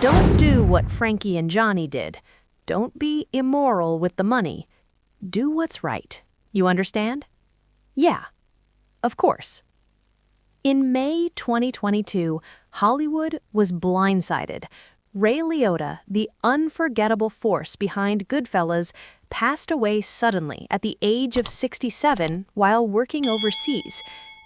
Don't do what Frankie and Johnny did. Don't be immoral with the money. Do what's right. You understand? Yeah, of course. In May 2022, Hollywood was blindsided. Ray Liotta, the unforgettable force behind Goodfellas, passed away suddenly at the age of 67 while working overseas.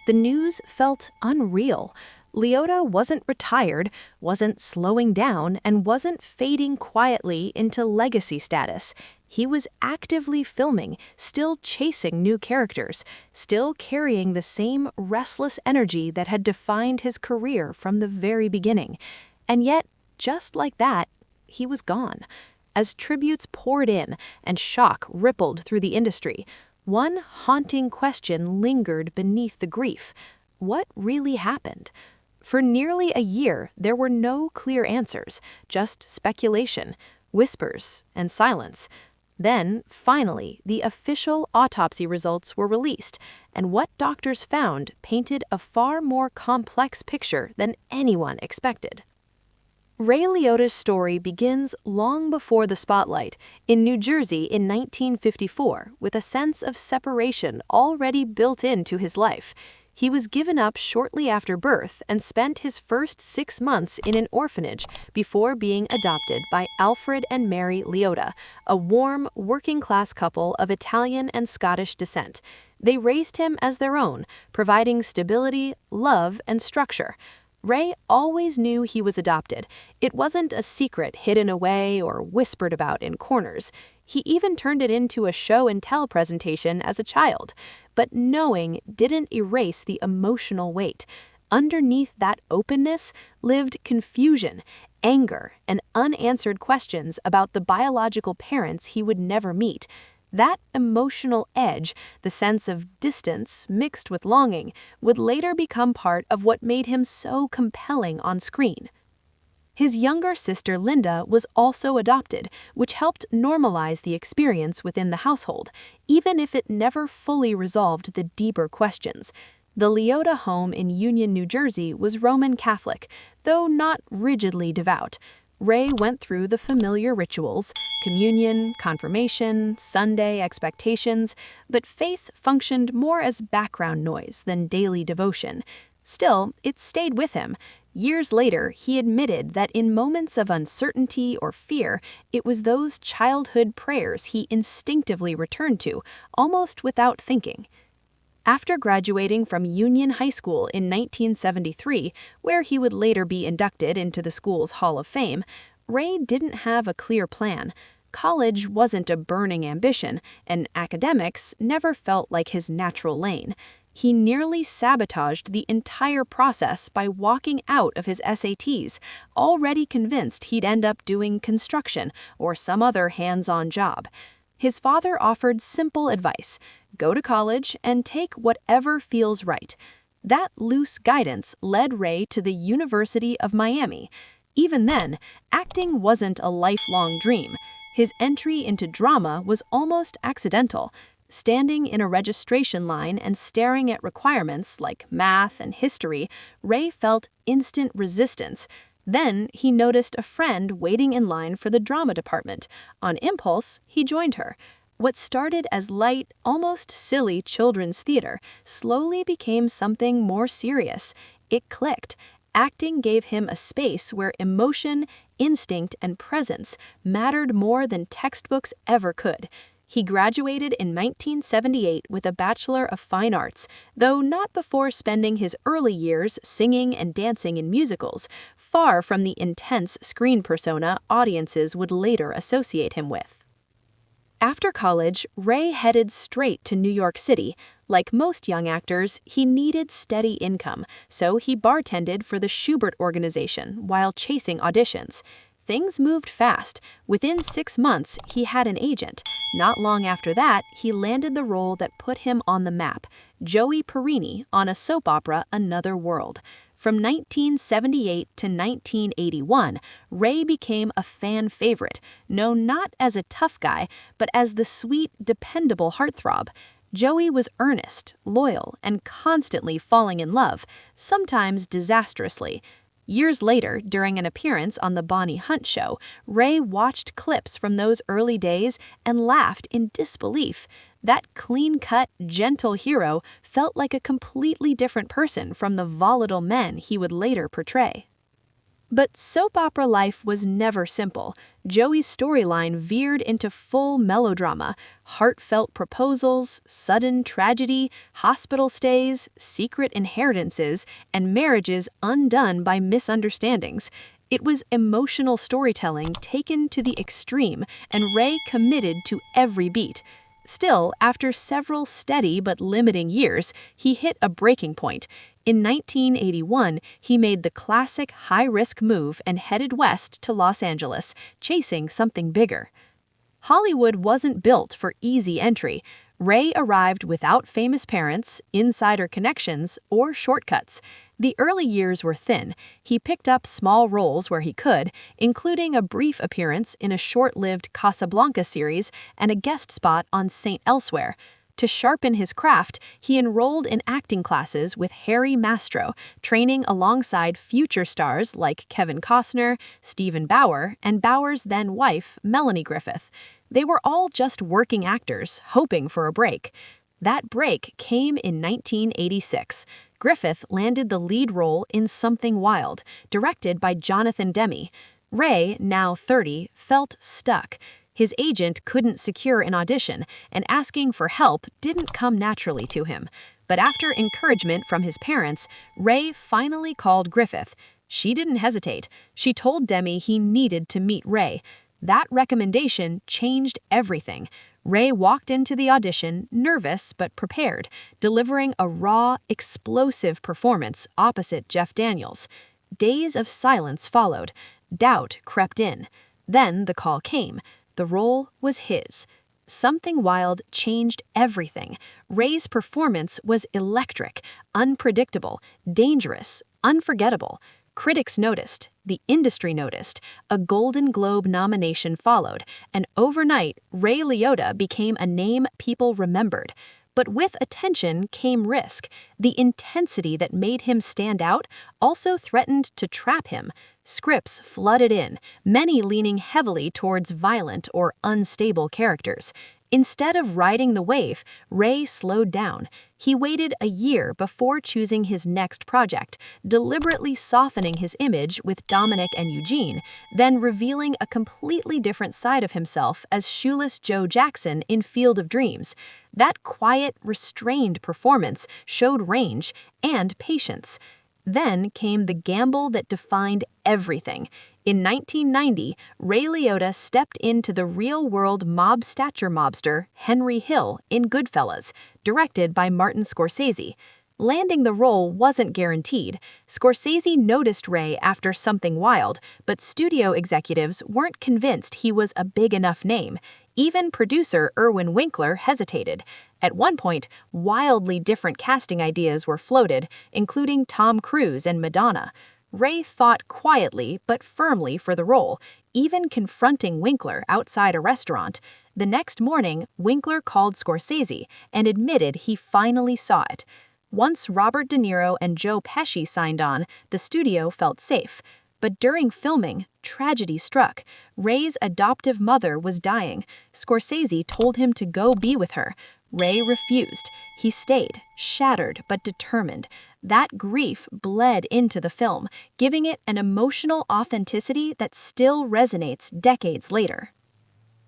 The news felt unreal. Liotta wasn't retired, wasn't slowing down, and wasn't fading quietly into legacy status. He was actively filming, still chasing new characters, still carrying the same restless energy that had defined his career from the very beginning. And yet, just like that, he was gone. As tributes poured in and shock rippled through the industry, one haunting question lingered beneath the grief. What really happened? For nearly a year, there were no clear answers, just speculation, whispers, and silence. Then, finally, the official autopsy results were released, and what doctors found painted a far more complex picture than anyone expected. Ray Liotta's story begins long before the spotlight, in New Jersey in 1954, with a sense of separation already built into his life. He was given up shortly after birth and spent his first 6 months in an orphanage before being adopted by Alfred and Mary Liotta, a warm, working-class couple of Italian and Scottish descent. They raised him as their own, providing stability, love, and structure. Ray always knew he was adopted. It wasn't a secret hidden away or whispered about in corners. He even turned it into a show-and-tell presentation as a child. But knowing didn't erase the emotional weight. Underneath that openness lived confusion, anger, and unanswered questions about the biological parents he would never meet. That emotional edge, the sense of distance mixed with longing, would later become part of what made him so compelling on screen. His younger sister Linda was also adopted, which helped normalize the experience within the household, even if it never fully resolved the deeper questions. The Liotta home in Union, New Jersey was Roman Catholic, though not rigidly devout. Ray went through the familiar rituals, communion, confirmation, Sunday expectations, but faith functioned more as background noise than daily devotion. Still, it stayed with him. Years later, he admitted that in moments of uncertainty or fear, it was those childhood prayers he instinctively returned to, almost without thinking. After graduating from Union High School in 1973, where he would later be inducted into the school's Hall of Fame, Ray didn't have a clear plan. College wasn't a burning ambition, and academics never felt like his natural lane. He nearly sabotaged the entire process by walking out of his SATs, already convinced he'd end up doing construction or some other hands-on job. His father offered simple advice: go to college and take whatever feels right. That loose guidance led Ray to the University of Miami. Even then, acting wasn't a lifelong dream. His entry into drama was almost accidental. Standing in a registration line and staring at requirements like math and history, Ray felt instant resistance. Then he noticed a friend waiting in line for the drama department. On impulse, he joined her. What started as light, almost silly children's theater slowly became something more serious. It clicked. Acting gave him a space where emotion, instinct, and presence mattered more than textbooks ever could. He graduated in 1978 with a Bachelor of Fine Arts, though not before spending his early years singing and dancing in musicals, far from the intense screen persona audiences would later associate him with. After college, Ray headed straight to New York City. Like most young actors, he needed steady income, so he bartended for the Schubert organization while chasing auditions. Things moved fast. Within 6 months, he had an agent. Not long after that, he landed the role that put him on the map, Joey Perini on a soap opera Another World. From 1978 to 1981, Ray became a fan favorite, known not as a tough guy, but as the sweet, dependable heartthrob. Joey was earnest, loyal, and constantly falling in love, sometimes disastrously. Years later, during an appearance on the Bonnie Hunt show, Ray watched clips from those early days and laughed in disbelief. That clean-cut, gentle hero felt like a completely different person from the volatile men he would later portray. But soap opera life was never simple. Joey's storyline veered into full melodrama, heartfelt proposals, sudden tragedy, hospital stays, secret inheritances, and marriages undone by misunderstandings. It was emotional storytelling taken to the extreme, and Ray committed to every beat. Still, after several steady but limiting years, he hit a breaking point. In 1981, he made the classic high-risk move and headed west to Los Angeles, chasing something bigger. Hollywood wasn't built for easy entry. Ray arrived without famous parents, insider connections, or shortcuts. The early years were thin. He picked up small roles where he could, including a brief appearance in a short-lived Casablanca series and a guest spot on St. Elsewhere. To sharpen his craft, he enrolled in acting classes with Harry Mastro, training alongside future stars like Kevin Costner, Stephen Bauer, and Bauer's then-wife, Melanie Griffith. They were all just working actors, hoping for a break. That break came in 1986. Griffith landed the lead role in Something Wild, directed by Jonathan Demme. Ray, now 30, felt stuck. His agent couldn't secure an audition, and asking for help didn't come naturally to him. But after encouragement from his parents, Ray finally called Griffith. She didn't hesitate. She told Demme he needed to meet Ray. That recommendation changed everything. Ray walked into the audition nervous but prepared, delivering a raw, explosive performance opposite Jeff Daniels. Days of silence followed. Doubt crept in. Then the call came. The role was his. Something Wild changed everything. Ray's performance was electric, unpredictable, dangerous, unforgettable. Critics noticed, the industry noticed, a Golden Globe nomination followed, and overnight, Ray Liotta became a name people remembered. But with attention came risk. The intensity that made him stand out also threatened to trap him. Scripts flooded in, many leaning heavily towards violent or unstable characters. Instead of riding the wave, Ray slowed down. He waited a year before choosing his next project, deliberately softening his image with Dominic and Eugene, then revealing a completely different side of himself as shoeless Joe Jackson in Field of Dreams. That quiet, restrained performance showed range and patience. Then came the gamble that defined everything. In 1990, Ray Liotta stepped into the real-world mob-stature mobster Henry Hill in Goodfellas, directed by Martin Scorsese. Landing the role wasn't guaranteed. Scorsese noticed Ray after Something Wild, but studio executives weren't convinced he was a big enough name. Even producer Irwin Winkler hesitated. At one point, wildly different casting ideas were floated, including Tom Cruise and Madonna. Ray fought quietly but firmly for the role, even confronting Winkler outside a restaurant. The next morning, Winkler called Scorsese and admitted he finally saw it. Once Robert De Niro and Joe Pesci signed on, the studio felt safe. But during filming, tragedy struck. Ray's adoptive mother was dying. Scorsese told him to go be with her. Ray refused. He stayed, shattered but determined. That grief bled into the film, giving it an emotional authenticity that still resonates decades later.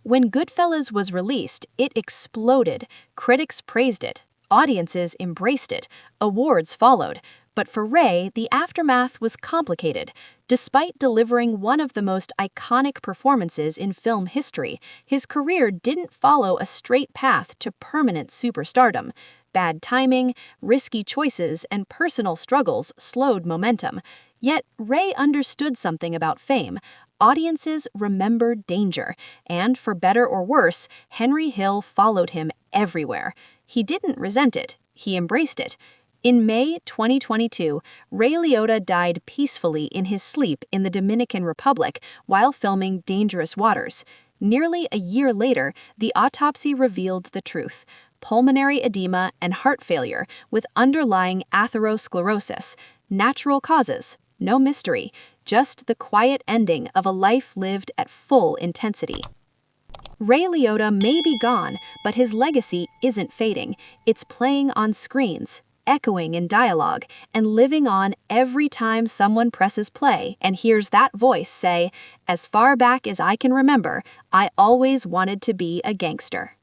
When Goodfellas was released, it exploded. Critics praised it. Audiences embraced it. Awards followed. But for Ray, the aftermath was complicated. Despite delivering one of the most iconic performances in film history, his career didn't follow a straight path to permanent superstardom. Bad timing, risky choices, and personal struggles slowed momentum. Yet, Ray understood something about fame. Audiences remember danger, and for better or worse, Henry Hill followed him everywhere. He didn't resent it, he embraced it. In May 2022, Ray Liotta died peacefully in his sleep in the Dominican Republic while filming Dangerous Waters. Nearly a year later, the autopsy revealed the truth: pulmonary edema and heart failure with underlying atherosclerosis. Natural causes, no mystery, just the quiet ending of a life lived at full intensity. Ray Liotta may be gone, but his legacy isn't fading. It's playing on screens, echoing in dialogue, and living on every time someone presses play and hears that voice say, "As far back as I can remember, I always wanted to be a gangster."